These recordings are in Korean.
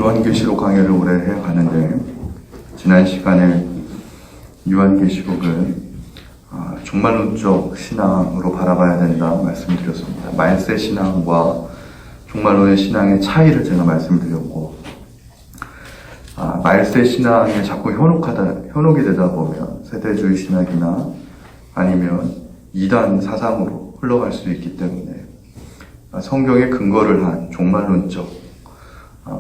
요한계시록 강의를 오래 해가는데, 지난 시간에 요한계시록을 종말론적 신앙으로 바라봐야 된다 말씀드렸습니다. 말세 신앙과 종말론의 신앙의 차이를 제가 말씀드렸고, 말세 신앙에 자꾸 현혹이 되다 보면 세대주의 신학이나 아니면 이단 사상으로 흘러갈 수 있기 때문에 성경에 근거를 한 종말론적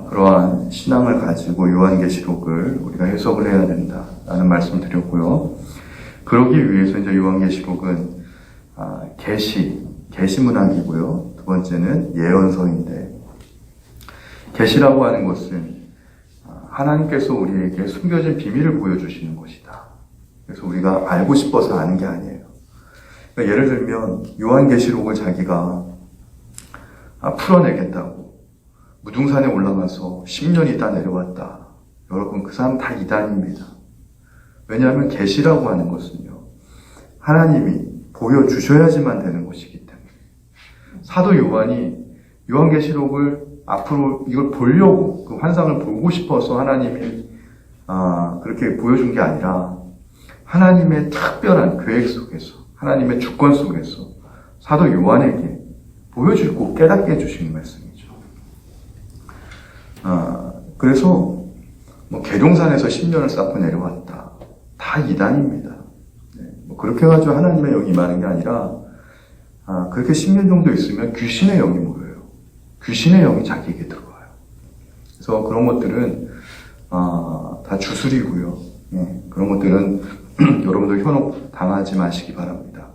그러한 신앙을 가지고 요한계시록을 우리가 해석을 해야 된다라는 말씀을 드렸고요. 그러기 위해서 이제 요한계시록은 계시 문학이고요. 두 번째는 예언서인데, 계시라고 하는 것은 하나님께서 우리에게 숨겨진 비밀을 보여주시는 것이다. 그래서 우리가 알고 싶어서 아는 게 아니에요. 그러니까 예를 들면 요한계시록을 자기가 풀어내겠다고 무등산에 올라가서 10년 있다 내려왔다. 여러분, 그 사람 다 이단입니다. 왜냐하면 계시라고 하는 것은요, 하나님이 보여주셔야지만 되는 것이기 때문에. 사도 요한이 요한계시록을 앞으로 이걸 보려고, 그 환상을 보고 싶어서 하나님이 그렇게 보여준 게 아니라 하나님의 특별한 계획 속에서, 하나님의 주권 속에서 사도 요한에게 보여주고 깨닫게 해주시는 말씀이죠. 그래서 계룡산에서 10년을 쌓고 내려왔다. 다 이단입니다. 그렇게 해가지고 하나님의 영이 임하는 게 아니라, 그렇게 10년 정도 있으면 귀신의 영이 모여요. 귀신의 영이 자기에게 들어와요. 그래서 그런 것들은 다 주술이고요. 그런 것들은 여러분들 현혹 당하지 마시기 바랍니다.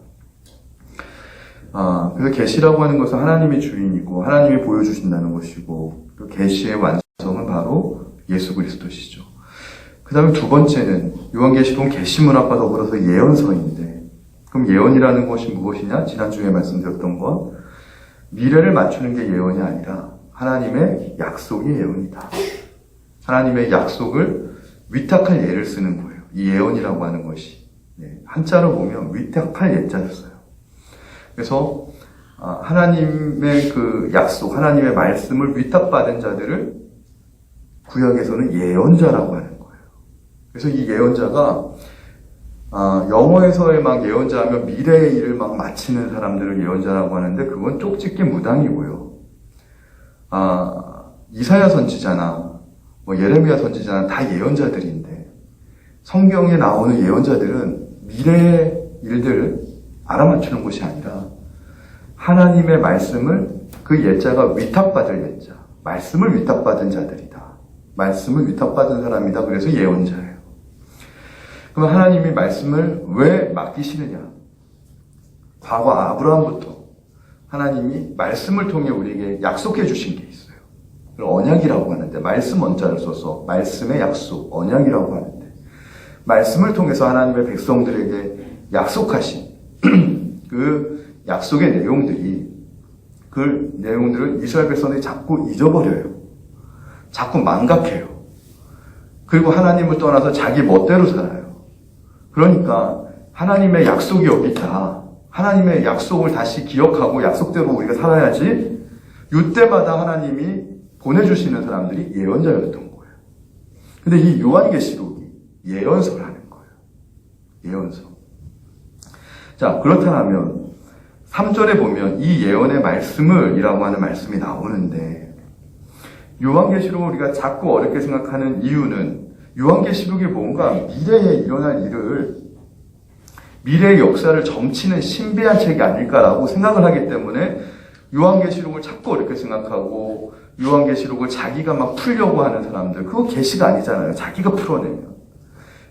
그래서 계시라고 하는 것은 하나님이 주인이고 하나님이 보여주신다는 것이고, 그 계시의 완성은 바로 예수 그리스도시죠. 그 다음에 두 번째는 요한계시록은 계시문학과 더불어서 예언서인데, 그럼 예언이라는 것이 무엇이냐? 지난주에 말씀드렸던 것, 미래를 맞추는 게 예언이 아니라 하나님의 약속이 예언이다. 하나님의 약속을 위탁할 예를 쓰는 거예요. 이 예언이라고 하는 것이 한자로 보면 위탁할 예자를 써요. 그래서 하나님의 그 약속, 하나님의 말씀을 위탁받은 자들을 구약에서는 예언자라고 하는 거예요. 그래서 이 예언자가 영어에서의 막 예언자 하면 미래의 일을 막 마치는 사람들을 예언자라고 하는데, 그건 쪽집게 무당이고요. 이사야 선지자나 예레미야 선지자나 다 예언자들인데, 성경에 나오는 예언자들은 미래의 일들을 알아맞추는 것이 아니라 하나님의 말씀을, 그 예자가 위탁받을 예자, 말씀을 위탁받은 자들이다. 말씀을 위탁받은 사람이다. 그래서 예언자예요. 그럼 하나님이 말씀을 왜 맡기시느냐? 과거 아브라함부터 하나님이 말씀을 통해 우리에게 약속해 주신 게 있어요. 그걸 언약이라고 하는데, 말씀 원자를 써서 말씀의 약속, 언약이라고 하는데, 말씀을 통해서 하나님의 백성들에게 약속하신 그 약속의 내용들이, 그 내용들을 이스라엘 백성들이 자꾸 잊어버려요. 자꾸 망각해요. 그리고 하나님을 떠나서 자기 멋대로 살아요. 그러니까 하나님의 약속이 어디다, 하나님의 약속을 다시 기억하고 약속대로 우리가 살아야지, 이때마다 하나님이 보내주시는 사람들이 예언자였던 거예요. 근데 이 요한계시록이 예언서라는 거예요. 예언서. 자, 그렇다면 3절에 보면 이 예언의 말씀을 이라고 하는 말씀이 나오는데, 요한계시록을 우리가 자꾸 어렵게 생각하는 이유는, 요한계시록이 뭔가 미래에 일어날 일을, 미래의 역사를 점치는 신비한 책이 아닐까라고 생각을 하기 때문에 요한계시록을 자꾸 어렵게 생각하고, 요한계시록을 자기가 막 풀려고 하는 사람들, 그거 계시가 아니잖아요. 자기가 풀어내면.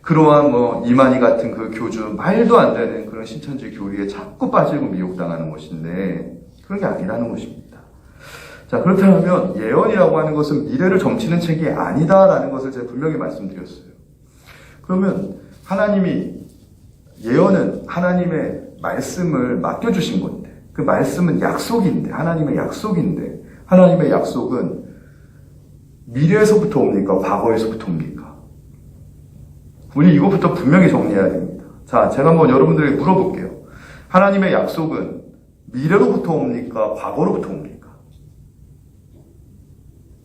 그러한 이만희 같은 그 교주, 말도 안 되는 그런 신천지 교리에 자꾸 빠지고 미혹당하는 것인데, 그런 게 아니라는 것입니다. 자, 그렇다면 예언이라고 하는 것은 미래를 점치는 책이 아니다라는 것을 제가 분명히 말씀드렸어요. 그러면 하나님이, 예언은 하나님의 말씀을 맡겨주신 건데, 그 말씀은 약속인데, 하나님의 약속인데, 하나님의 약속은 미래에서부터 옵니까? 과거에서부터 옵니까? 우리 이것부터 분명히 정리해야 됩니다. 자, 제가 한번 여러분들에게 물어볼게요. 하나님의 약속은 미래로부터 옵니까? 과거로부터 옵니까?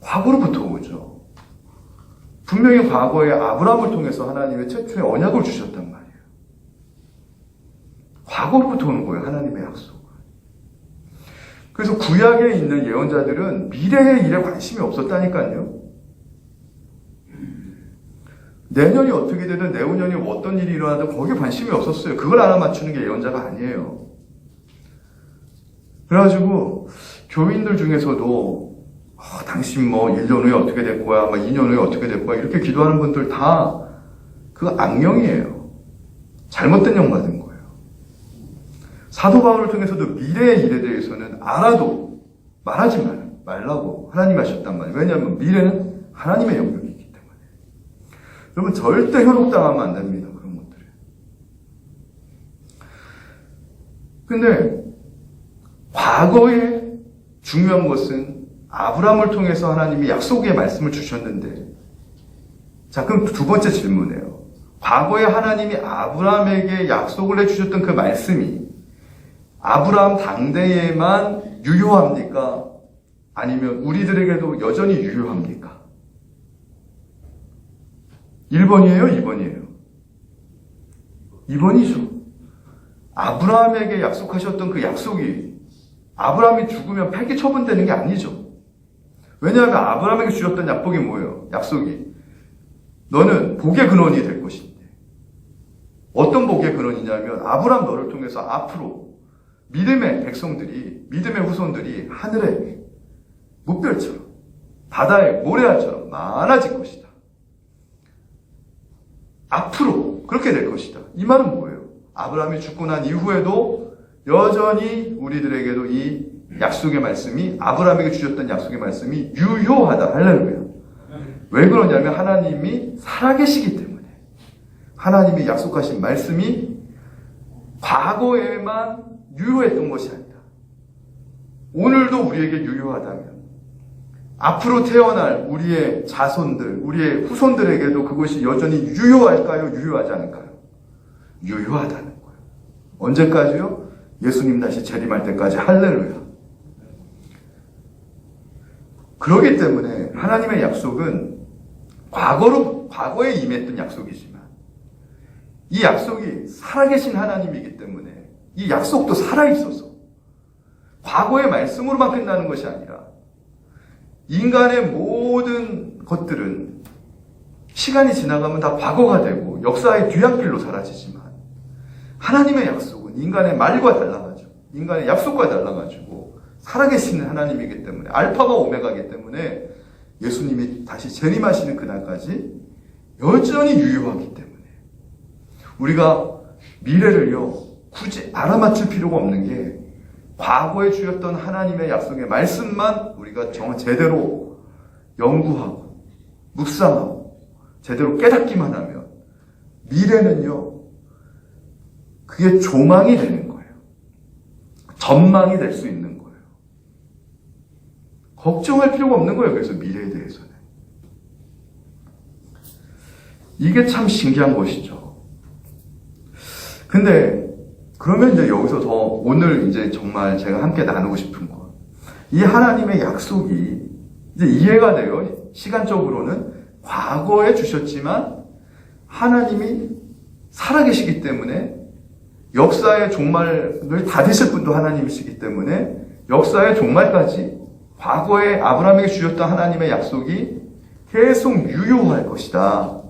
과거로부터 오죠. 분명히 과거에 아브라함을 통해서 하나님의 최초의 언약을 주셨단 말이에요. 과거로부터 오는 거예요, 하나님의 약속은. 그래서 구약에 있는 예언자들은 미래의 일에 관심이 없었다니까요. 내년이 어떻게 되든 내후년이 어떤 일이 일어나든 거기에 관심이 없었어요. 그걸 알아맞추는 게 예언자가 아니에요. 그래가지고 교인들 중에서도 당신 뭐 1년 후에 어떻게 될 거야, 2년 후에 어떻게 될 거야 이렇게 기도하는 분들 다 그거 악령이에요. 잘못된 영 받은 거예요. 사도 바울을 통해서도 미래의 일에 대해서는 알아도 말하지 말라고 하나님이 하셨단 말이에요. 왜냐하면 미래는 하나님의 영역이기 때문에. 여러분 절대 현혹당하면 안 됩니다. 그런 것들을. 근데 과거에 중요한 것은 아브라함을 통해서 하나님이 약속의 말씀을 주셨는데, 자, 그럼 두 번째 질문이에요. 과거에 하나님이 아브라함에게 약속을 해주셨던 그 말씀이 아브라함 당대에만 유효합니까? 아니면 우리들에게도 여전히 유효합니까? 1번이에요? 2번이에요? 2번이죠. 아브라함에게 약속하셨던 그 약속이 아브라함이 죽으면 폐기 처분되는 게 아니죠. 왜냐하면 아브라함에게 주셨던 약속이 뭐예요? 약속이 너는 복의 근원이 될 것인데, 어떤 복의 근원이냐면 아브라함 너를 통해서 앞으로 믿음의 백성들이, 믿음의 후손들이 하늘의 무별처럼 바다의 모래알처럼 많아질 것이다. 앞으로 그렇게 될 것이다. 이 말은 뭐예요? 아브라함이 죽고 난 이후에도 여전히 우리들에게도 이 약속의 말씀이, 아브라함에게 주셨던 약속의 말씀이 유효하다. 할렐루야. 왜 그러냐면 하나님이 살아계시기 때문에. 하나님이 약속하신 말씀이 과거에만 유효했던 것이 아니다. 오늘도 우리에게 유효하다면 앞으로 태어날 우리의 자손들, 우리의 후손들에게도 그것이 여전히 유효할까요? 유효하지 않을까요? 유효하다는 거예요. 언제까지요? 예수님 다시 재림할 때까지. 할렐루야. 그렇기 때문에 하나님의 약속은 과거에 임했던 약속이지만 이 약속이 살아계신 하나님이기 때문에 이 약속도 살아있어서 과거의 말씀으로만 끝나는 것이 아니라 인간의 모든 것들은 시간이 지나가면 다 과거가 되고 역사의 뒤안길로 사라지지만 하나님의 약속은 인간의 말과 달라가지고, 인간의 약속과 달라가지고 살아계시는 하나님이기 때문에, 알파가 오메가이기 때문에 예수님이 다시 재림하시는 그날까지 여전히 유효하기 때문에 우리가 미래를요 굳이 알아맞힐 필요가 없는 게, 과거에 주셨던 하나님의 약속의 말씀만 우리가 제대로 연구하고 묵상하고 제대로 깨닫기만 하면 미래는요 그게 조망이 되는 거예요. 전망이 될 수 있는 거예요. 걱정할 필요가 없는 거예요. 그래서 미래에 대해서는. 이게 참 신기한 것이죠. 근데 그러면 이제 여기서 더 오늘 이제 정말 제가 함께 나누고 싶은 것, 이 하나님의 약속이 이제 이해가 돼요. 시간적으로는 과거에 주셨지만 하나님이 살아계시기 때문에 역사의 종말을 다 되실 분도 하나님이시기 때문에 역사의 종말까지 과거에 아브라함에게 주셨던 하나님의 약속이 계속 유효할 것이다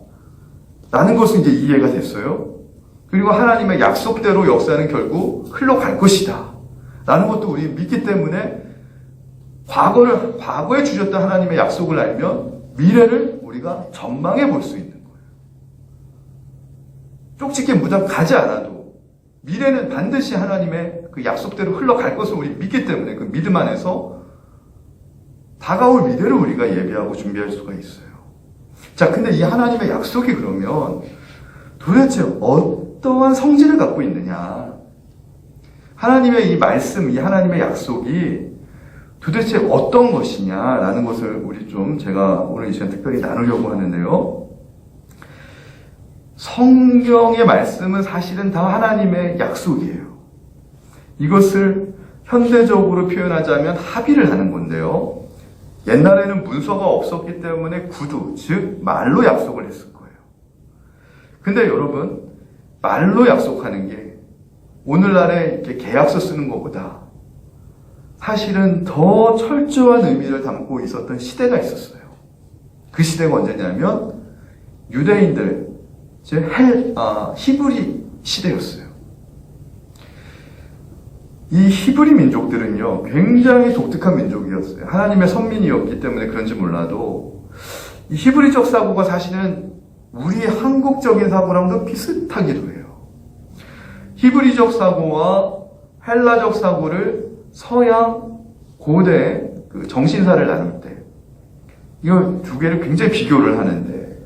라는 것은 이제 이해가 됐어요. 그리고 하나님의 약속대로 역사는 결국 흘러갈 것이다 라는 것도 우리 믿기 때문에 과거에 주셨던 하나님의 약속을 알면 미래를 우리가 전망해 볼 수 있는 거예요. 쪽집게 무당 가지 않아도 미래는 반드시 하나님의 그 약속대로 흘러갈 것을 우리 믿기 때문에 그 믿음 안에서 다가올 미래를 우리가 예비하고 준비할 수가 있어요. 자, 근데 이 하나님의 약속이 그러면 도대체 어떠한 성질을 갖고 있느냐? 하나님의 이 말씀, 이 하나님의 약속이 도대체 어떤 것이냐라는 것을 우리 좀 제가 오늘 이 시간 특별히 나누려고 하는데요. 성경의 말씀은 사실은 다 하나님의 약속이에요. 이것을 현대적으로 표현하자면 합의를 하는 건데요. 옛날에는 문서가 없었기 때문에 구두, 즉 말로 약속을 했을 거예요. 근데 여러분, 말로 약속하는 게 오늘날에 이렇게 계약서 쓰는 것보다 사실은 더 철저한 의미를 담고 있었던 시대가 있었어요. 그 시대가 언제냐면 유대인들, 즉 히브리 시대였어요. 이 히브리 민족들은요, 굉장히 독특한 민족이었어요. 하나님의 선민이었기 때문에 그런지 몰라도 이 히브리적 사고가 사실은 우리 한국적인 사고랑도 비슷하기도 해요. 히브리적 사고와 헬라적 사고를 서양 고대 그 정신사를 나눌 때 이거 두 개를 굉장히 비교를 하는데,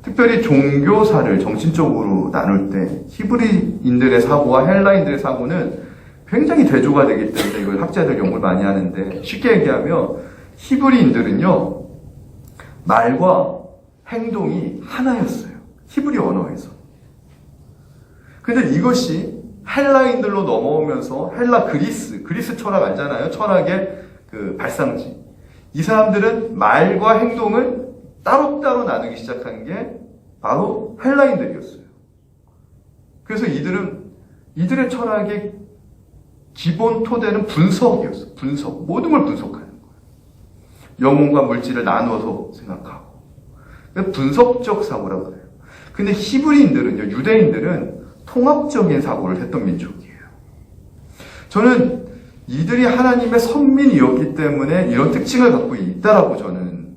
특별히 종교사를 정신적으로 나눌 때 히브리인들의 사고와 헬라인들의 사고는 굉장히 대조가 되기 때문에 이걸 학자들 연구를 많이 하는데, 쉽게 얘기하면 히브리인들은요, 말과 행동이 하나였어요. 히브리 언어에서. 근데 이것이 헬라인들로 넘어오면서 헬라 그리스 철학 알잖아요. 철학의 그 발상지. 이 사람들은 말과 행동을 따로따로 나누기 시작한 게 바로 헬라인들이었어요. 그래서 이들의 철학의 기본 토대는 분석이었어요. 분석. 모든 걸 분석하는 거예요. 영혼과 물질을 나누어서 생각하고. 분석적 사고라고 해요. 근데 히브리인들은요, 유대인들은 통합적인 사고를 했던 민족이에요. 저는 이들이 하나님의 선민이었기 때문에 이런 특징을 갖고 있다라고 저는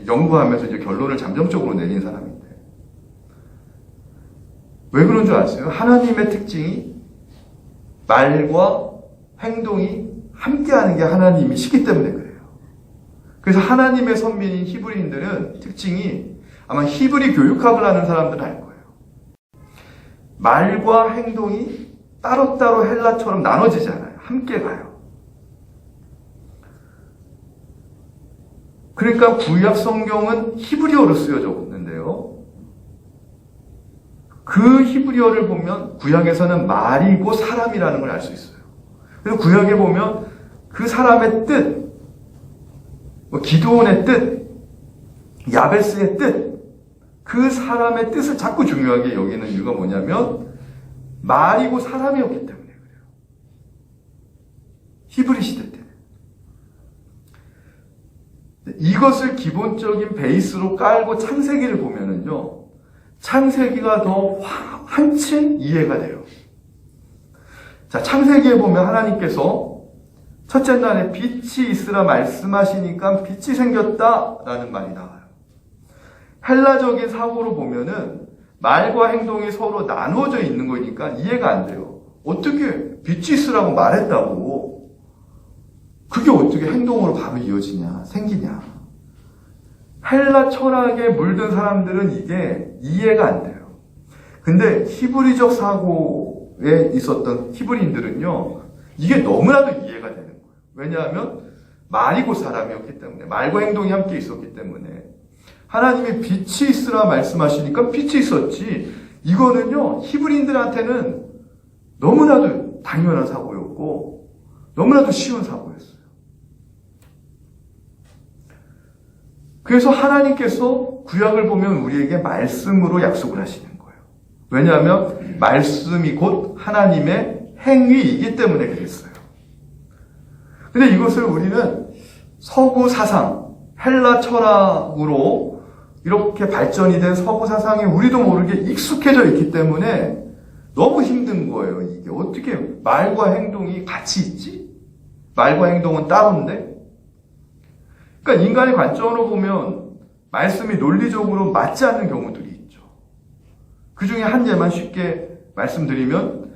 연구하면서 이제 결론을 잠정적으로 내린 사람인데, 왜 그런 줄 아세요? 하나님의 특징이 말과 행동이 함께하는 게 하나님이시기 때문에 그래요. 그래서 하나님의 선민인 히브리인들은 특징이, 아마 히브리 교육학을 하는 사람들은 알 거예요. 말과 행동이 따로따로 헬라처럼 나눠지지 않아요. 함께 가요. 그러니까 구약 성경은 히브리어로 쓰여져 있는데요. 그 히브리어를 보면 구약에서는 말이고 사람이라는 걸 알 수 있어요. 그래서 구약에 보면 그 사람의 뜻, 기드온의 뜻, 야베스의 뜻, 그 사람의 뜻을 자꾸 중요하게 여기는 이유가 뭐냐면 말이고 사람이었기 때문에 그래요. 히브리 시대 때. 이것을 기본적인 베이스로 깔고 창세기를 보면은요, 창세기가 더 한층 이해가 돼요. 자, 창세기에 보면 하나님께서 첫째 날에 빛이 있으라 말씀하시니까 빛이 생겼다라는 말이 나와요. 헬라적인 사고로 보면은 말과 행동이 서로 나누어져 있는 거니까 이해가 안 돼요. 어떻게 빛이 있으라고 말했다고 그게 어떻게 행동으로 바로 이어지냐, 생기냐. 헬라 철학에 물든 사람들은 이게 이해가 안 돼요. 근데 히브리적 사고에 있었던 히브리인들은요, 이게 너무나도 이해가 되는 거예요. 왜냐하면 말이고 사람이었기 때문에, 말과 행동이 함께 있었기 때문에, 하나님이 빛이 있으라 말씀하시니까 빛이 있었지, 이거는요, 히브리인들한테는 너무나도 당연한 사고였고, 너무나도 쉬운 사고였어요. 그래서 하나님께서 구약을 보면 우리에게 말씀으로 약속을 하시는 거예요. 왜냐하면 말씀이 곧 하나님의 행위이기 때문에 그랬어요. 근데 이것을 우리는 서구 사상, 헬라 철학으로 이렇게 발전이 된 서구 사상에 우리도 모르게 익숙해져 있기 때문에 너무 힘든 거예요. 이게 어떻게 말과 행동이 같이 있지? 말과 행동은 따로인데? 그러니까 인간의 관점으로 보면 말씀이 논리적으로 맞지 않는 경우들이 있죠. 그 중에 한 예만 쉽게 말씀드리면,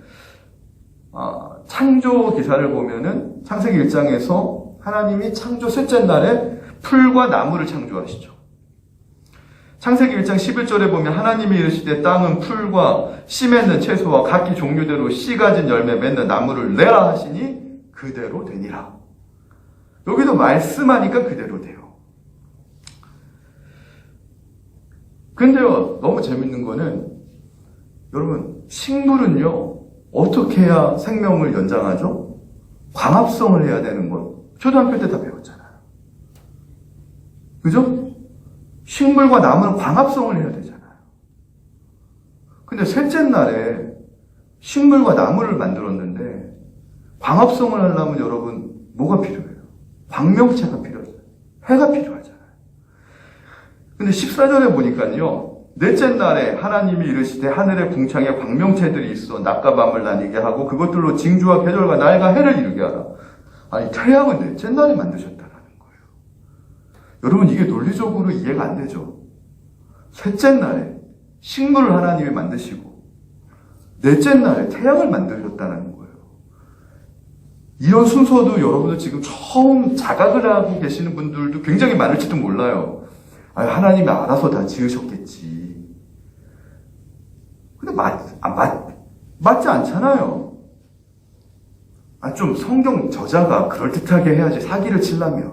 창조 기사를 보면은 창세기 1장에서 하나님이 창조 셋째 날에 풀과 나무를 창조하시죠. 창세기 1장 11절에 보면 하나님이 이르시되 땅은 풀과 씨 맺는 채소와 각기 종류대로 씨 가진 열매 맺는 나무를 내라 하시니 그대로 되니라. 여기도 말씀하니까 그대로 돼요. 근데요, 너무 재밌는 거는, 여러분, 식물은요, 어떻게 해야 생명을 연장하죠? 광합성을 해야 되는 거 초등학교 때 다 배웠잖아요. 그죠? 식물과 나무는 광합성을 해야 되잖아요. 근데 셋째 날에 식물과 나무를 만들었는데 광합성을 하려면 여러분 뭐가 필요해요? 광명체가 필요하죠. 해가 필요하잖아요. 근데 14절에 보니까요. 넷째 날에 하나님이 이르시되 하늘의 궁창에 광명체들이 있어 낮과 밤을 나뉘게 하고 그것들로 징조와 계절과 날과 해를 이루게 하라. 아니 태양은 넷째 날에 만드셨다라는 거예요. 여러분 이게 논리적으로 이해가 안 되죠. 셋째 날에 식물을 하나님이 만드시고 넷째 날에 태양을 만드셨다는 거예요. 이런 순서도 여러분들 지금 처음 자각을 하고 계시는 분들도 굉장히 많을지도 몰라요. 아, 하나님이 알아서 다 지으셨겠지. 근데 맞지 않잖아요. 좀 성경 저자가 그럴듯하게 해야지 사기를 치려면.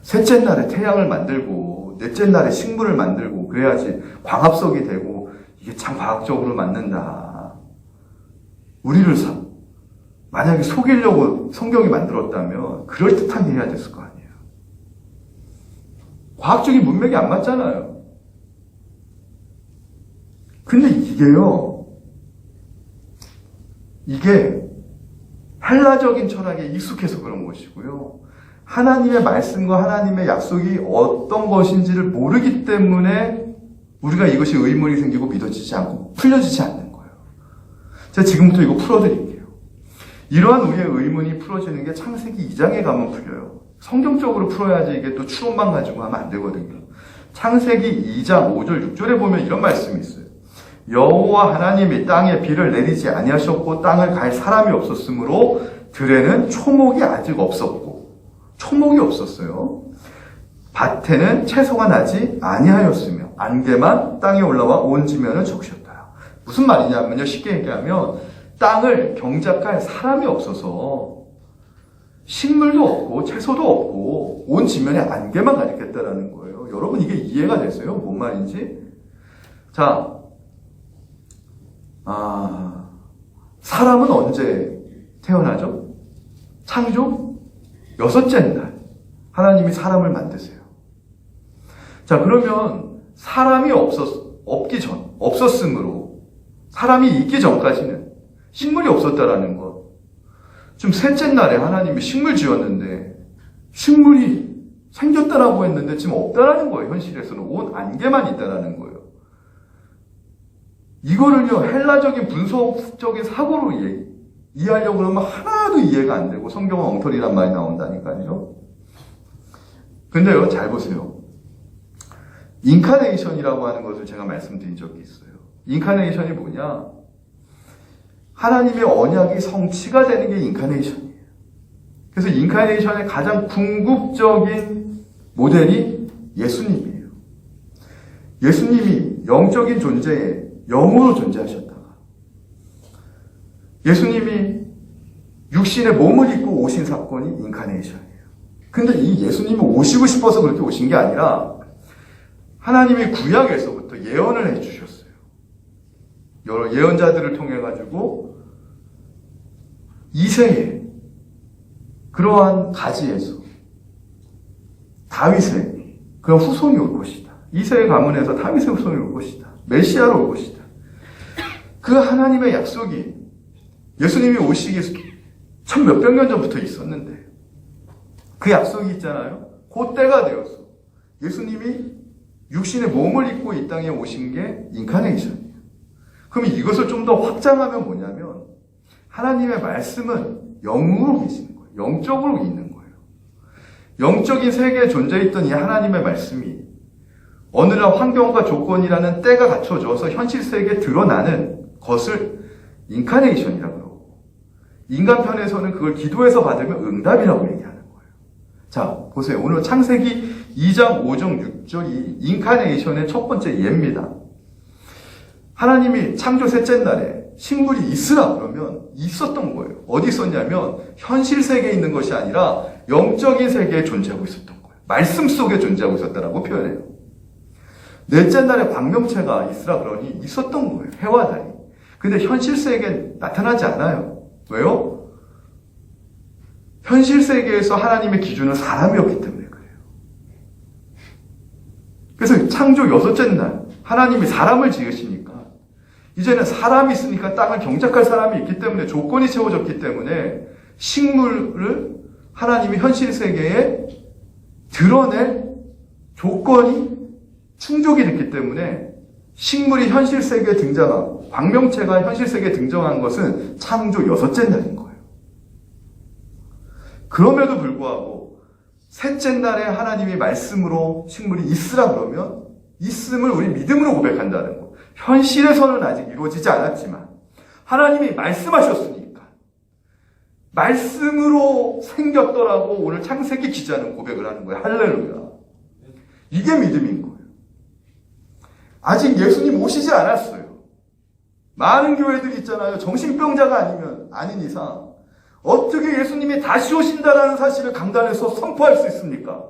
셋째 날에 태양을 만들고, 넷째 날에 식물을 만들고, 그래야지 광합성이 되고, 이게 참 과학적으로 맞는다. 우리를 만약에 속이려고 성경이 만들었다면, 그럴듯하게 해야 됐을 거 아니에요. 과학적인 문맥이 안 맞잖아요. 근데 이게 헬라적인 철학에 익숙해서 그런 것이고요. 하나님의 말씀과 하나님의 약속이 어떤 것인지를 모르기 때문에 우리가 이것이 의문이 생기고 믿어지지 않고 풀려지지 않는 거예요. 제가 지금부터 이거 풀어드릴게요. 이러한 우리의 의문이 풀어지는 게 창세기 2장에 가면 풀려요. 성경적으로 풀어야지 이게 또 추론만 가지고 하면 안 되거든요. 창세기 2장 5절 6절에 보면 이런 말씀이 있어요. 여호와 하나님이 땅에 비를 내리지 아니하셨고 땅을 갈 사람이 없었으므로 들에는 초목이 아직 없었고 초목이 없었어요. 밭에는 채소가 나지 아니하였으며 안개만 땅에 올라와 온 지면을 적셨다. 무슨 말이냐면요. 쉽게 얘기하면 땅을 경작할 사람이 없어서 식물도 없고 채소도 없고 온 지면에 안개만 가득했다라는 거예요. 여러분 이게 이해가 되세요? 뭔 말인지? 자, 사람은 언제 태어나죠? 창조 6째 날 하나님이 사람을 만드세요. 자, 그러면 사람이 없었으므로 사람이 있기 전까지는 식물이 없었다라는 것. 지금 셋째 날에 하나님이 식물 지었는데 식물이 생겼다라고 했는데 지금 없다라는 거예요. 현실에서는 온 안개만 있다라는 거예요. 이거를요 헬라적인 분석적인 사고로 이해하려고 그러면 하나도 이해가 안 되고 성경은 엉터리란 말이 나온다니까요. 근데요 잘 보세요. 인카네이션이라고 하는 것을 제가 말씀드린 적이 있어요. 인카네이션이 뭐냐? 하나님의 언약이 성취가 되는 게 인카네이션이에요. 그래서 인카네이션의 가장 궁극적인 모델이 예수님이에요. 예수님이 영적인 존재에 영으로 존재하셨다가 예수님이 육신의 몸을 입고 오신 사건이 인카네이션이에요. 근데 이 예수님이 오시고 싶어서 그렇게 오신 게 아니라 하나님이 구약에서부터 예언을 해주셨어요. 여러 예언자들을 통해 가지고 이새에 그러한 가지에서 다윗의 그런 후손이 올 것이다. 이새의 가문에서 다윗의 후손이 올 것이다. 메시아로 올 것이다. 그 하나님의 약속이 예수님이 오시기 천 몇백 년 전부터 있었는데 그 약속이 있잖아요. 그 때가 되어서 예수님이 육신의 몸을 입고 이 땅에 오신 게 인카네이션이에요. 그럼 이것을 좀 더 확장하면 뭐냐면 하나님의 말씀은 영으로 계시는 거예요. 영적으로 있는 거예요. 영적인 세계에 존재했던 이 하나님의 말씀이 어느날 환경과 조건이라는 때가 갖춰져서 현실 세계에 드러나는 것을 인카네이션이라고 그러고 인간 편에서는 그걸 기도해서 받으면 응답이라고 얘기하는 거예요. 자, 보세요. 오늘 창세기 2장 5절 6절이 인카네이션의 첫 번째 예입니다. 하나님이 창조 셋째 날에 식물이 있으라 그러면 있었던 거예요. 어디 있었냐면 현실 세계에 있는 것이 아니라 영적인 세계에 존재하고 있었던 거예요. 말씀 속에 존재하고 있었다라고 표현해요. 넷째 날에 광명체가 있으라 그러니 있었던 거예요. 해와 달이. 근데 현실 세계에 나타나지 않아요. 왜요? 현실 세계에서 하나님의 기준은 사람이었기 때문에 그래요. 창조 여섯째 날 하나님이 사람을 지으시니까 이제는 사람이 있으니까 땅을 경작할 사람이 있기 때문에 조건이 채워졌기 때문에 식물을 하나님이 현실 세계에 드러낼 조건이 충족이 됐기 때문에 식물이 현실 세계에 등장하고 광명체가 현실 세계에 등장한 것은 창조 여섯째 날인 거예요. 그럼에도 불구하고 셋째 날에 하나님이 말씀으로 식물이 있으라 그러면 있음을 우리 믿음으로 고백한다는 거. 현실에서는 아직 이루어지지 않았지만 하나님이 말씀하셨으니까 말씀으로 생겼더라고 오늘 창세기 기자는 고백을 하는 거예요. 할렐루야. 이게 믿음인 거예요. 아직 예수님 오시지 않았어요. 많은 교회들이 있잖아요. 정신병자가 아닌 이상 어떻게 예수님이 다시 오신다라는 사실을 강단에서 선포할 수 있습니까?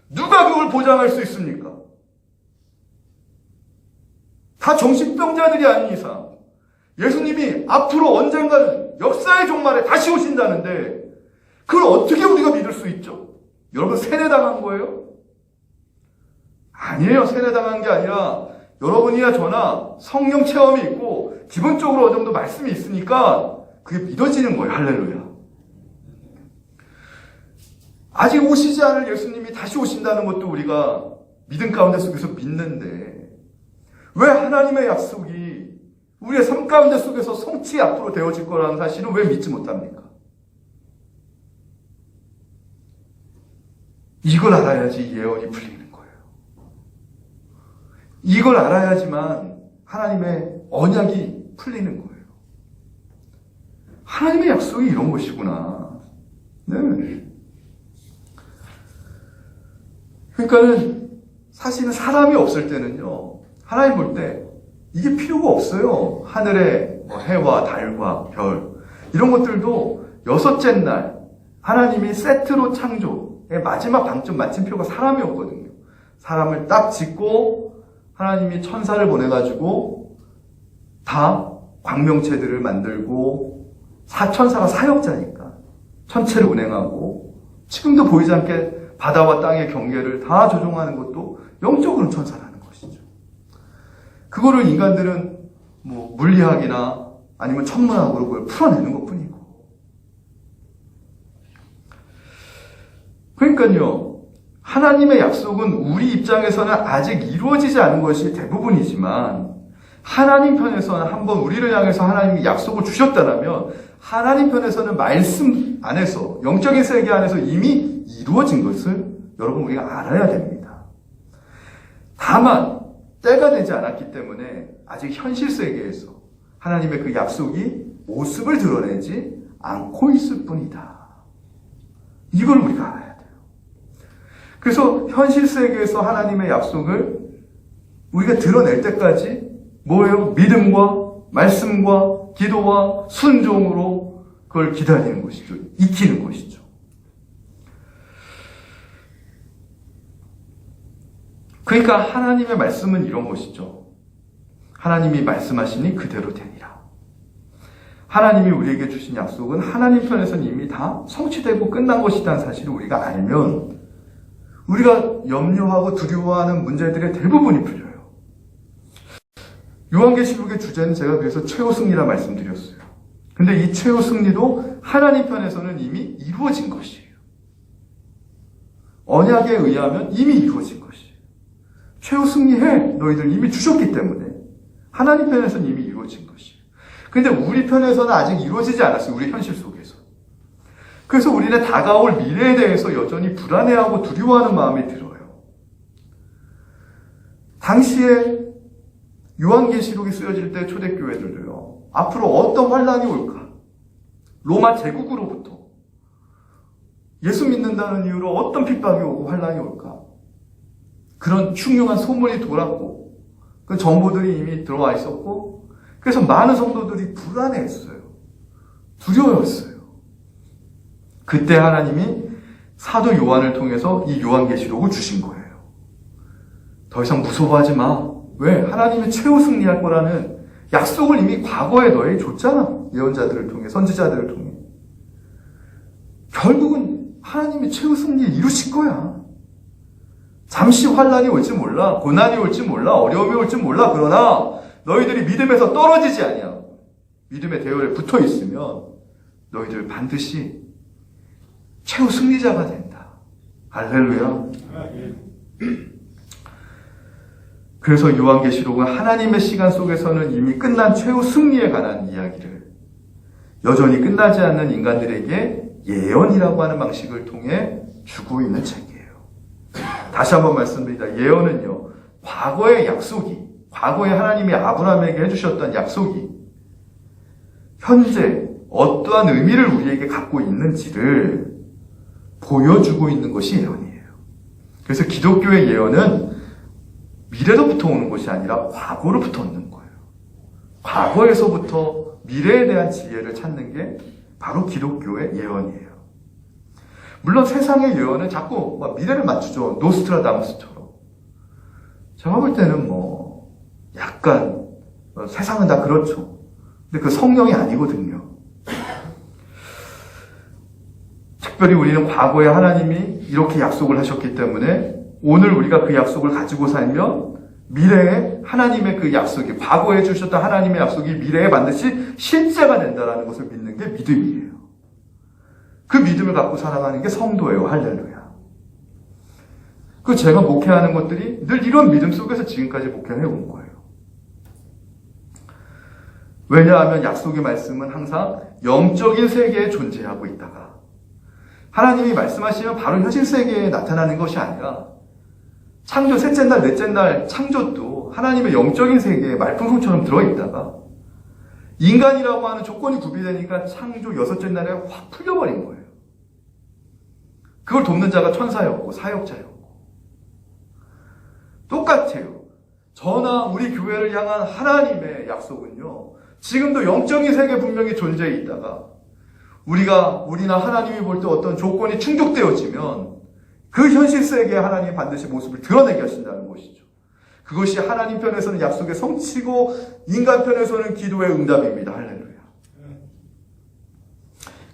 누가 그걸 보장할 수 있습니까? 다 정신병자들이 아닌 이상 예수님이 앞으로 언젠가는 역사의 종말에 다시 오신다는데 그걸 어떻게 우리가 믿을 수 있죠? 여러분 세뇌당한 거예요? 아니에요. 세뇌당한 게 아니라 여러분이나 저나 성령 체험이 있고 기본적으로 어느 정도 말씀이 있으니까 그게 믿어지는 거예요. 할렐루야. 아직 오시지 않을 예수님이 다시 오신다는 것도 우리가 믿음 가운데 속에서 믿는데 왜 하나님의 약속이 우리의 삶 가운데 속에서 성취 앞으로 되어질 거라는 사실을 왜 믿지 못합니까? 이걸 알아야지 예언이 풀리는 거예요. 이걸 알아야지만 하나님의 언약이 풀리는 거예요. 하나님의 약속이 이런 것이구나. 네. 그러니까는 사실은 사람이 없을 때는요. 하나님 볼 때 이게 필요가 없어요. 하늘의 해와 달과 별 이런 것들도 여섯째 날 하나님이 세트로 창조의 마지막 방점 마침표가 사람이었거든요. 사람을 딱 짓고 하나님이 천사를 보내가지고 다 광명체들을 만들고 천사가 사역자니까 천체를 운행하고 지금도 보이지 않게 바다와 땅의 경계를 다 조종하는 것도 영적으로는 천사라는 것이죠. 그거를 인간들은 물리학이나 아니면 천문학으로 그걸 풀어내는 것뿐이고. 그러니까요, 하나님의 약속은 우리 입장에서는 아직 이루어지지 않은 것이 대부분이지만 하나님 편에서는 한번 우리를 향해서 하나님이 약속을 주셨다면 하나님 편에서는 말씀 안에서 영적인 세계 안에서 이미 이루어진 것을 여러분 우리가 알아야 됩니다. 다만 때가 되지 않았기 때문에 아직 현실 세계에서 하나님의 그 약속이 모습을 드러내지 않고 있을 뿐이다. 이걸 우리가 알아야 돼요. 그래서 현실 세계에서 하나님의 약속을 우리가 드러낼 때까지 뭐예요? 믿음과 말씀과 기도와 순종으로 그걸 기다리는 것이죠. 익히는 것이죠. 그러니까 하나님의 말씀은 이런 것이죠. 하나님이 말씀하시니 그대로 되니라. 하나님이 우리에게 주신 약속은 하나님 편에서는 이미 다 성취되고 끝난 것이라는 사실을 우리가 알면 우리가 염려하고 두려워하는 문제들의 대부분이 풀려요. 요한계시록의 주제는 제가 그래서 최후 승리라 말씀드렸어요. 근데 이 최후 승리도 하나님 편에서는 이미 이루어진 것이에요. 언약에 의하면 이미 이루어진 것이에요. 최후 승리해 너희들 이미 주셨기 때문에 하나님 편에서는 이미 이루어진 것이에요. 근데 우리 편에서는 아직 이루어지지 않았어요. 우리 현실 속에서. 그래서 우리는 다가올 미래에 대해서 여전히 불안해하고 두려워하는 마음이 들어요. 당시에 요한계시록이 쓰여질 때 초대교회들도요. 앞으로 어떤 환란이 올까? 로마 제국으로부터 예수 믿는다는 이유로 어떤 핍박이 오고 환란이 올까? 그런 흉흉한 소문이 돌았고 그 정보들이 이미 들어와 있었고 그래서 많은 성도들이 불안해했어요. 두려워했어요. 그때 하나님이 사도 요한을 통해서 이 요한계시록을 주신 거예요. 더 이상 무서워하지 마. 왜? 하나님이 최후 승리할 거라는 약속을 이미 과거에 너에게 줬잖아. 예언자들을 통해, 선지자들을 통해. 결국은 하나님이 최후 승리를 이루실 거야. 잠시 환란이 올지 몰라, 고난이 올지 몰라, 어려움이 올지 몰라. 그러나 너희들이 믿음에서 떨어지지 아니야. 믿음의 대열에 붙어 있으면 너희들 반드시 최후 승리자가 된다. 할렐루야. 그래서 요한계시록은 하나님의 시간 속에서는 이미 끝난 최후 승리에 관한 이야기를 여전히 끝나지 않는 인간들에게 예언이라고 하는 방식을 통해 주고 있는 책이에요. 다시 한번 말씀드립니다. 예언은요, 과거의 약속이, 과거에 하나님이 아브라함에게 해주셨던 약속이 현재 어떠한 의미를 우리에게 갖고 있는지를 보여주고 있는 것이 예언이에요. 그래서 기독교의 예언은 미래로부터 오는 것이 아니라 과거로부터 오는 거예요. 과거에서부터 미래에 대한 지혜를 찾는 게 바로 기독교의 예언이에요. 물론 세상의 예언은 자꾸 미래를 맞추죠. 노스트라다무스처럼. 제가 볼 때는 약간 세상은 다 그렇죠. 근데 그 성령이 아니거든요. 특별히 우리는 과거에 하나님이 이렇게 약속을 하셨기 때문에 오늘 우리가 그 약속을 가지고 살면 미래에 하나님의 그 약속이, 과거에 주셨던 하나님의 약속이 미래에 반드시 실제가 된다는 것을 믿는 게 믿음이에요. 그 믿음을 갖고 살아가는 게 성도예요. 할렐루야. 그 제가 목회하는 것들이 늘 이런 믿음 속에서 지금까지 목회를 해온 거예요. 왜냐하면 약속의 말씀은 항상 영적인 세계에 존재하고 있다가 하나님이 말씀하시면 바로 현실 세계에 나타나는 것이 아니라 창조 셋째 날, 넷째 날 창조도 하나님의 영적인 세계에 말풍선처럼 들어있다가 인간이라고 하는 조건이 구비되니까 창조 여섯째 날에 확 풀려버린 거예요. 그걸 돕는 자가 천사였고 사역자였고. 똑같아요. 저나 우리 교회를 향한 하나님의 약속은요, 지금도 영적인 세계에 분명히 존재해 있다가 우리나 하나님이 볼 때 어떤 조건이 충족되어지면 그 현실 세계에 하나님이 반드시 모습을 드러내게 하신다는 것이죠. 그것이 하나님 편에서는 약속의 성취고 인간 편에서는 기도의 응답입니다. 할렐루야.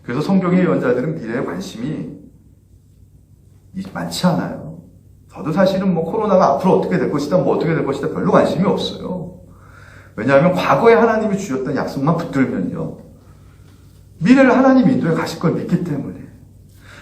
그래서 성경의 예언자들은 미래에 관심이 많지 않아요. 저도 사실은 코로나가 앞으로 어떻게 될 것이다, 어떻게 될 것이다 별로 관심이 없어요. 왜냐하면 과거에 하나님이 주셨던 약속만 붙들면요, 미래를 하나님 인도에 가실 걸 믿기 때문에.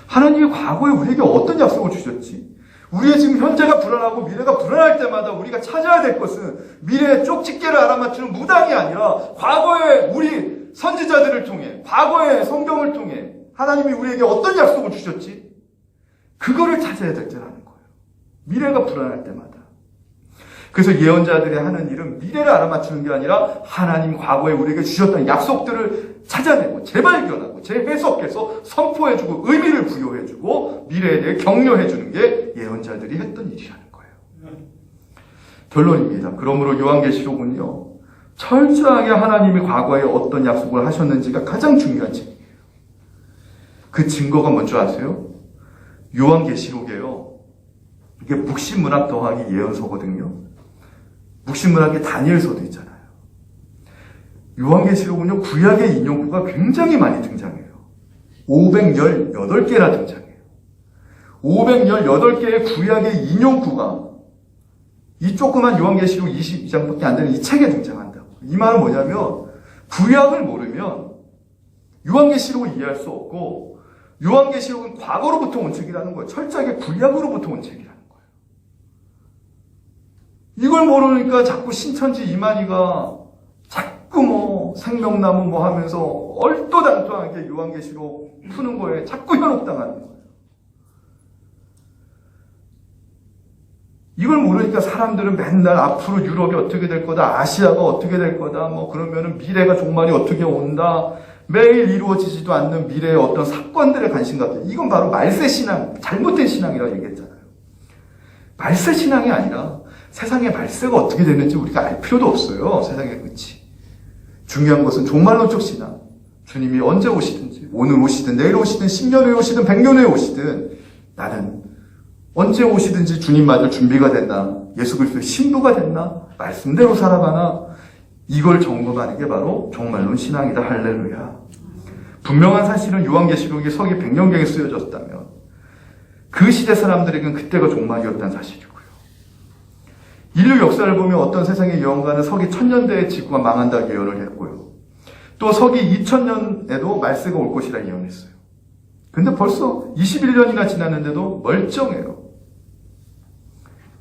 하나님이 과거에 우리에게 어떤 약속을 주셨지? 우리의 지금 현재가 불안하고 미래가 불안할 때마다 우리가 찾아야 될 것은 미래의 쪽집게를 알아맞추는 무당이 아니라 과거에 우리 선지자들을 통해, 과거의 성경을 통해 하나님이 우리에게 어떤 약속을 주셨지? 그거를 찾아야 될 때라는 거예요. 미래가 불안할 때마다. 그래서 예언자들이 하는 일은 미래를 알아맞추는 게 아니라 하나님 과거에 우리에게 주셨던 약속들을 찾아내고 재발견하고 재해석해서 선포해주고 의미를 부여해주고 미래에 대해 격려해주는 게 예언자들이 했던 일이라는 거예요. 결론입니다. 그러므로 요한계시록은요, 철저하게 하나님이 과거에 어떤 약속을 하셨는지가 가장 중요한 책이에요. 그 증거가 뭔지 아세요? 요한계시록이에요. 이게 묵신문학 더하기 예언서거든요. 묵신문학에 다니엘서도 있잖아요. 요한계시록은요, 구약의 인용구가 굉장히 많이 등장해요. 518개나 등장해요. 518개의 구약의 인용구가 이 조그만 요한계시록 22장밖에 안 되는 이 책에 등장한다고. 이 말은 뭐냐면, 구약을 모르면 요한계시록을 이해할 수 없고, 요한계시록은 과거로부터 온 책이라는 거예요. 철저하게 구약으로부터 온 책이라는 거예요. 이걸 모르니까 자꾸 신천지 이만희가 자꾸 생명나무 하면서 얼토당토하게 요한계시록 푸는 거에 자꾸 현혹당하는 거예요. 이걸 모르니까 사람들은 맨날 앞으로 유럽이 어떻게 될 거다, 아시아가 어떻게 될 거다, 그러면은 미래가 종말이 어떻게 온다, 매일 이루어지지도 않는 미래의 어떤 사건들에 관심 갖고, 이건 바로 말세신앙, 잘못된 신앙이라고 얘기했잖아요. 말세신앙이 아니라 세상의 말세가 어떻게 되는지 우리가 알 필요도 없어요. 세상의 끝이. 중요한 것은 종말론적 신앙. 주님이 언제 오시든지, 오늘 오시든 내일 오시든 10년 후에 오시든 100년 후에 오시든 나는 언제 오시든지 주님 맞을 준비가 됐나, 예수 그리스도의 신부가 됐나, 말씀대로 살아가나, 이걸 점검하는 게 바로 종말론 신앙이다. 할렐루야. 분명한 사실은 요한계시록이 서기 100년경에 쓰여졌다면 그 시대 사람들에게는 그때가 종말이었다는 사실이고, 인류 역사를 보면 어떤 세상의 예언가는 서기 1000년대에 지구가 망한다고 예언을 했고요. 또 서기 2000년에도 말세가 올 것이라 예언했어요. 근데 벌써 21년이나 지났는데도 멀쩡해요.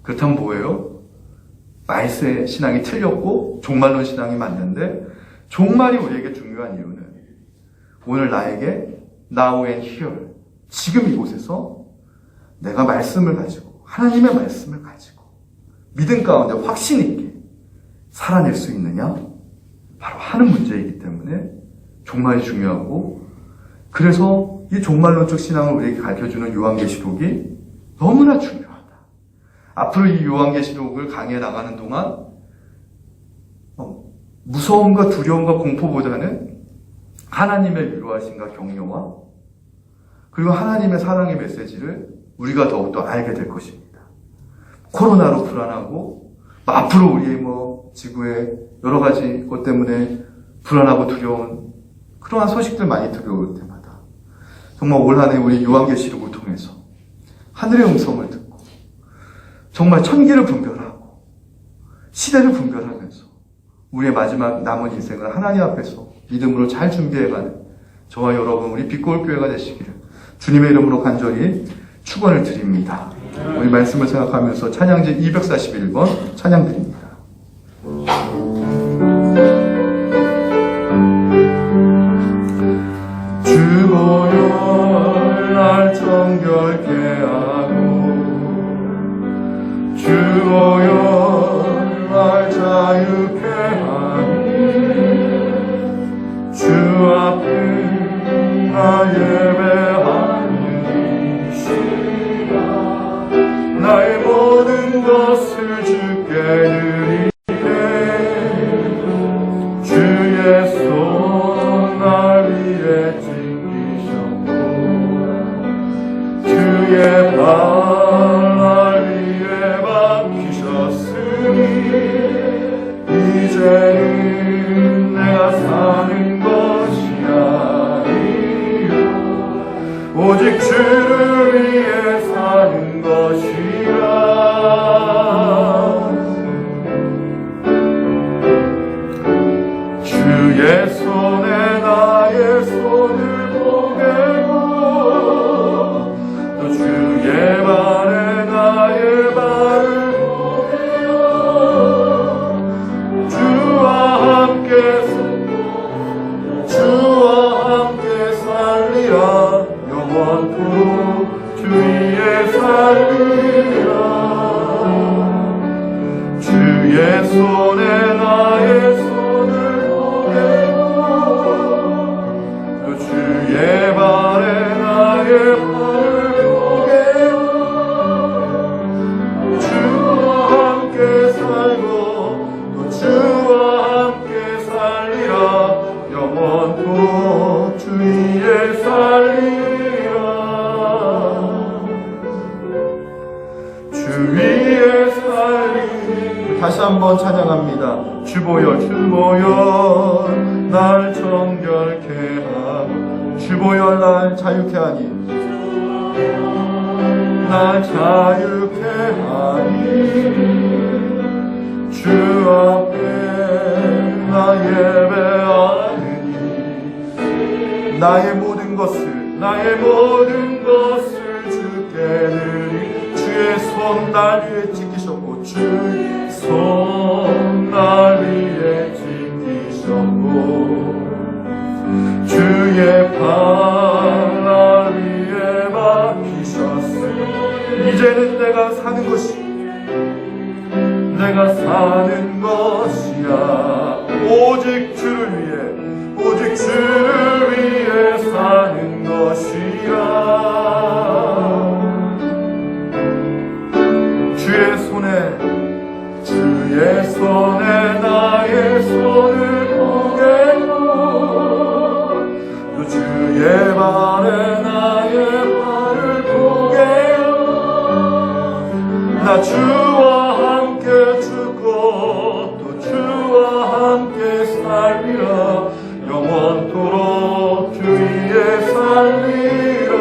그렇다면 뭐예요? 말세 신앙이 틀렸고 종말론 신앙이 맞는데, 종말이 우리에게 중요한 이유는 오늘 나에게 now and here, 지금 이곳에서 내가 말씀을 가지고, 하나님의 말씀을 가지고 믿음 가운데 확신 있게 살아낼 수 있느냐, 바로 하는 문제이기 때문에 종말이 중요하고, 그래서 이 종말론적 신앙을 우리에게 가르쳐주는 요한계시록이 너무나 중요하다. 앞으로 이 요한계시록을 강의해 나가는 동안 무서움과 두려움과 공포보다는 하나님의 위로하심과 격려와 그리고 하나님의 사랑의 메시지를 우리가 더욱더 알게 될 것입니다. 코로나로 불안하고 앞으로 우리의 지구의 여러 가지 것 때문에 불안하고 두려운 그러한 소식들 많이 들려올 때마다 정말 올 한 해 우리 요한계시록을 통해서 하늘의 음성을 듣고 정말 천기를 분별하고 시대를 분별하면서 우리의 마지막 남은 인생을 하나님 앞에서 믿음으로 잘 준비해가는 저와 여러분 우리 빛고울 교회가 되시기를 주님의 이름으로 간절히 축원을 드립니다. 우리 말씀을 생각하면서 찬양지 241번 찬양 드립니다. 주보혈 날 정결케 하고 주보혈 날 자유케 하니 주 앞에 나 예배하는 시간 나의 모든 것을 주께 드리게 주의 손 날 위에 지키셨고 주의 발 날 위에 박히셨으니 이제는 내가 사는 것이 아니요 오직 주를 위해 사는 것이라 주의 손에 나의 손을 보게고 또 주의 발에 나의 발을 보게요 주와 함께 살리라 영원토록 주 위에 살리라 주의 손에 나의 손을 보게고 또 주의 발에 나의 발을 보게요 주와 함께 살고 또 주와 함께 살리라 영원토록 주 위에 살리라 주 위에 살리라 다시 한번 찬양합니다. 주보혈 주보혈 날 정결케 하고 주보혈 날 자유케 하니 날 자유케 하니 주 앞에 나 예배하느니 나의 모든 것을 주께 드리 주의 손 날 위에 지키셨고 주의 손 날 위에 지키셨고 주의 발 날 위에 박히셨으니 이제는 내가 사는 것이야 오직 주를 위해 사는 것이야 주의 손에 나의 손을 보게고 또 주의 발에 나의 발을 보게요 나 주와 함께 죽고 또 주와 함께 살리라 영원토록 주 위에 살리라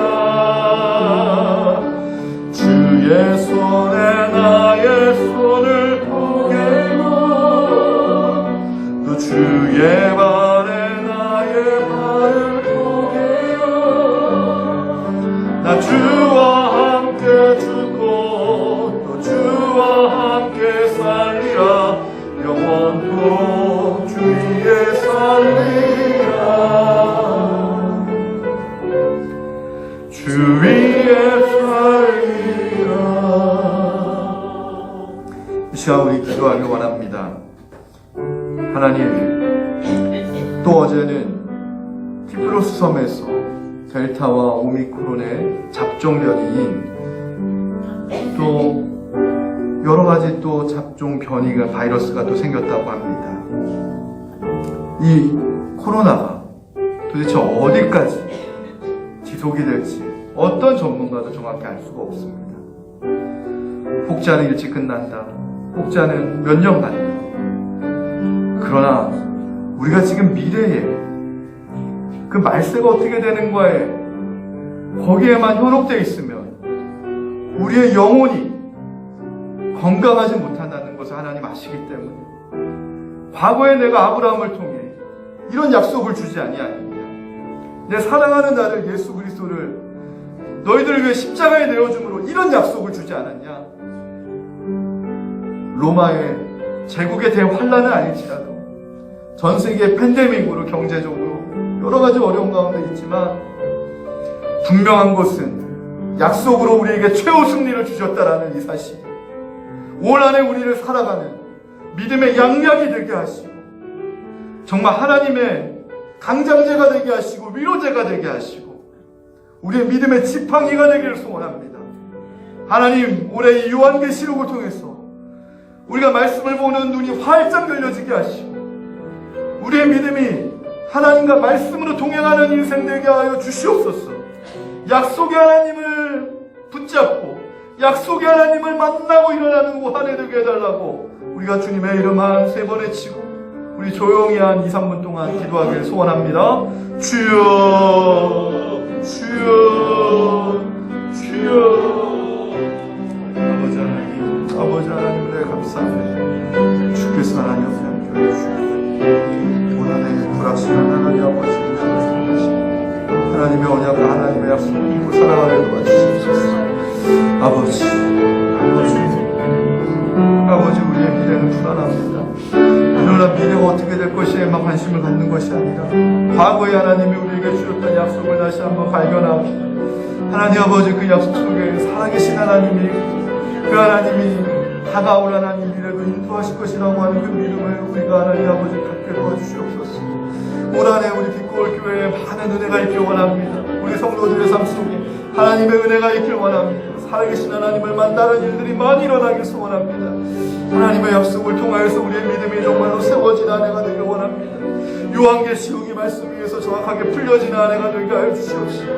주의 손에 나의 손을 보게요 나 주와 함께 죽고 또 주와 함께 살리라. 영원토 주 위에 살리라. 주 위에 살리라. 이 시간 우리 기도하길 원합니다. 하나님, 또 어제는 키프로스 섬에서 델타와 오미크론의 잡종 변이인 또 여러 가지 또 잡종 변이가 바이러스가 또 생겼다고 합니다. 이 코로나가 도대체 어디까지 지속이 될지 어떤 전문가도 정확히 알 수가 없습니다. 혹자는 일찍 끝난다. 혹자는 몇 년 간다. 그러나 우리가 지금 미래에 그 말세가 어떻게 되는가에 거기에만 현혹되어 있으면 우리의 영혼이 건강하지 못한다는 것을 하나님 아시기 때문에 과거에 내가 아브라함을 통해 이런 약속을 주지 아니하느냐. 내 사랑하는 나를 예수 그리스도를 너희들을 위해 십자가에 내어줌으로 이런 약속을 주지 않았냐. 로마의 제국의 대환란은 아닐지라도 전 세계 팬데믹으로 경제적으로 여러 가지 어려운 가운데 있지만 분명한 것은 약속으로 우리에게 최후 승리를 주셨다라는 이 사실. 올 한해 우리를 살아가는 믿음의 양약이 되게 하시고 정말 하나님의 강장제가 되게 하시고 위로제가 되게 하시고 우리의 믿음의 지팡이가 되기를 소원합니다. 하나님, 올해 이 요한계시록을 통해서 우리가 말씀을 보는 눈이 활짝 열려지게 하시고 우리의 믿음이 하나님과 말씀으로 동행하는 인생 되게 하여 주시옵소서. 약속의 하나님을 붙잡고 약속의 하나님을 만나고 일어나는 한 해 되게 해달라고 우리가 주님의 이름 한 3번 외치고 우리 조용히 한 2, 3분 동안 기도하길 소원합니다. 주여 주여 주여. 아버지 하나님 네 감사합니다. 주께서 하나님 옆에 함께해 주시옵소서. 오늘의 불확실한 하나님 아버지를 사랑하시고 하나님의 언약과 하나님의 약속을 믿고 살아가게 도와주시옵소서. 아버지 우리의 미래는 불안합니다. 그러나 미래가 어떻게 될 것이에만 관심을 갖는 것이 아니라 과거에 하나님이 우리에게 주셨던 약속을 다시 한번 발견하고 하나님 아버지 그 약속 속에 살아계신 하나님이 그 하나님이 다가올 하나님 미래도 인도하실 것이라고 하는 그 믿음을 우리가 하나님 아버지 갖게 도와주시옵소서. 올 한해 우리 빛골 교회에 많은 은혜가 있길 원합니다. 우리 성도들의 삶 속에 하나님의 은혜가 있길 원합니다. 살아계신 하나님을 만나는 일들이 많이 일어나길 소원합니다. 하나님의 약속을 통하여서 우리의 믿음이 정말로 세워진 한 해가 되길 원합니다. 요한계시록의 말씀 위에서 정확하게 풀려진 한 해가 되게 하여 주시옵시고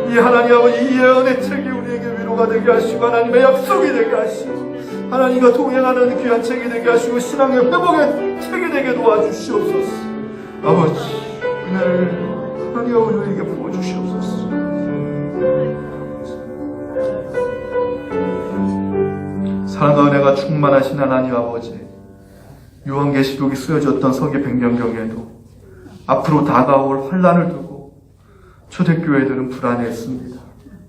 이 하나님 아버지 이 예언의 책이 우리에게 위로가 되게 하시고 하나님의 약속이 되게 하시고 하나님과 동행하는 귀한 책이 되게 하시고 신앙의 회복의 책이 되게 도와주시옵소서. 아버지 은혜를 하나님 우리에게 부어주시옵소서. 사랑과 은혜가 충만하신 하나님 아버지, 요한계시록이 쓰여졌던 서기 100년경에도 앞으로 다가올 환란을 두고 초대교회들은 불안했습니다.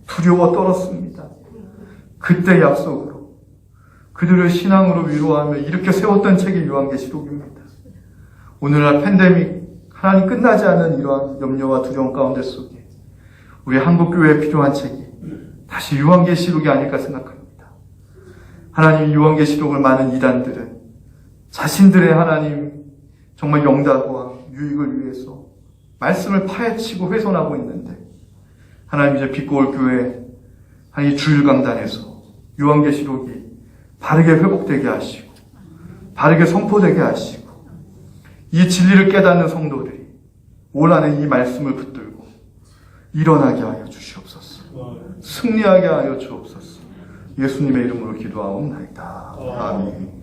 두려워 떨었습니다. 그때 약속으로 그들을 신앙으로 위로하며 이렇게 세웠던 책이 요한계시록입니다. 오늘날 팬데믹 하나님 끝나지 않는 이러한 염려와 두려움 가운데 속에 우리 한국교회에 필요한 책이 다시 요한계시록이 아닐까 생각합니다. 하나님 요한계시록을 많은 이단들은 자신들의 하나님 정말 영달과 유익을 위해서 말씀을 파헤치고 훼손하고 있는데 하나님 이제 빛고올 교회 이 주일 강단에서 요한계시록이 바르게 회복되게 하시고 바르게 선포되게 하시고 이 진리를 깨닫는 성도들이 올 한해 이 말씀을 붙들고 일어나게 하여 주시옵소서. 승리하게 하여 주옵소서. 예수님의 이름으로 기도하옵나이다. 아멘.